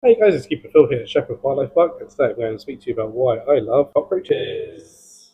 Hey guys, it's Keeper Phil here at Shepherd Wildlife Park, and today I'm going to speak to you about why I love cockroaches.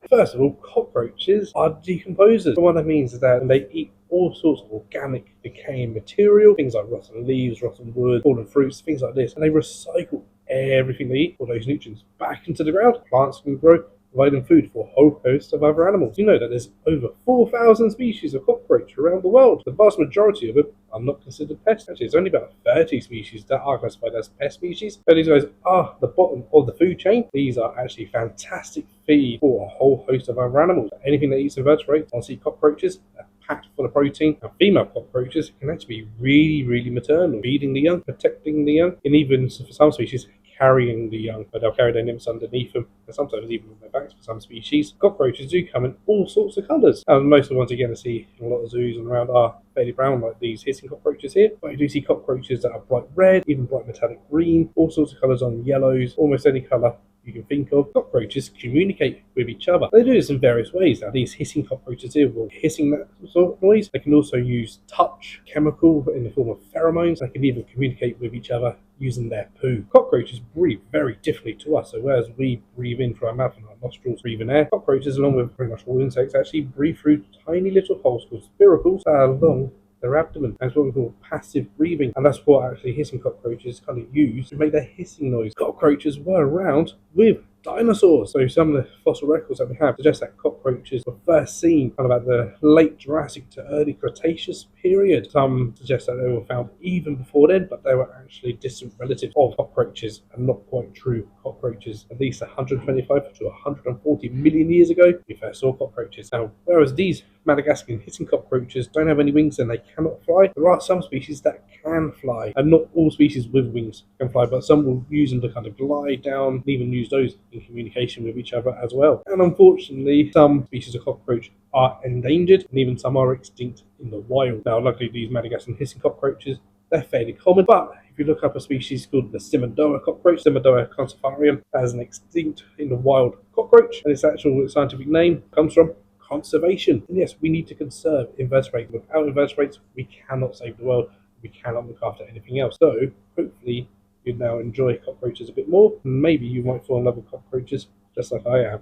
First of all, cockroaches are decomposers. And what that means is that they eat all sorts of organic decaying material, things like rotten leaves, rotten wood, fallen fruits, things like this, and they recycle everything they eat, all those nutrients, back into the ground. Plants can grow, providing food for a whole host of other animals. You know that there's over 4,000 species of cockroach around the world. The vast majority of them are not considered pests. Actually, there's only about 30 species that are classified as pest species. So these guys are the bottom of the food chain. These are actually fantastic feed for a whole host of other animals. Anything that eats invertebrates, honestly, cockroaches, are packed full of protein. And female cockroaches can actually be really maternal, feeding the young, protecting the young, and even for some species, carrying the young, but they'll carry their nymphs underneath them, and sometimes even on their backs for some species. Cockroaches do come in all sorts of colours, and most of the ones you're going to see in a lot of zoos and around are fairly brown, like these hissing cockroaches here. But you do see cockroaches that are bright red, even bright metallic green, all sorts of colours on yellows, almost any colour you can think of. Cockroaches communicate with each other. They do this in various ways. Now, these hissing cockroaches here will hissing that sort of noise. They can also use touch, chemical in the form of pheromones. They can even communicate with each other using their poo. Cockroaches breathe very differently to us. So whereas we breathe in through our mouth and our nostrils, breathe in air, cockroaches, along with pretty much all insects, actually breathe through tiny little holes called spiracles that are along their abdomen. That's what we call passive breathing, and that's what actually hissing cockroaches kind of use to make their hissing noise. Cockroaches were around with dinosaurs. So some of the fossil records that we have suggest that cockroaches were first seen kind of at the late Jurassic to early Cretaceous period. Some suggest that they were found even before then, but they were actually distant relatives of cockroaches and not quite true cockroaches. At least 125 to 140 million years ago, we first saw cockroaches. Now, whereas these Madagascan hissing cockroaches don't have any wings and they cannot fly, there are some species that can fly, and not all species with wings can fly, but some will use them to kind of glide down and even use those in communication with each other as well. And unfortunately, some species of cockroach are endangered, and even some are extinct in the wild. Now, luckily, these Madagascan hissing cockroaches, they're fairly common, but if you look up a species called the Simodoa cockroach, Simodoa consopharium, as an extinct in the wild cockroach, and its actual scientific name comes from conservation. And yes, we need to conserve invertebrates. Without invertebrates, we cannot save the world. We cannot look after anything else. So hopefully you now enjoy cockroaches a bit more. Maybe you might fall in love with cockroaches just like I am.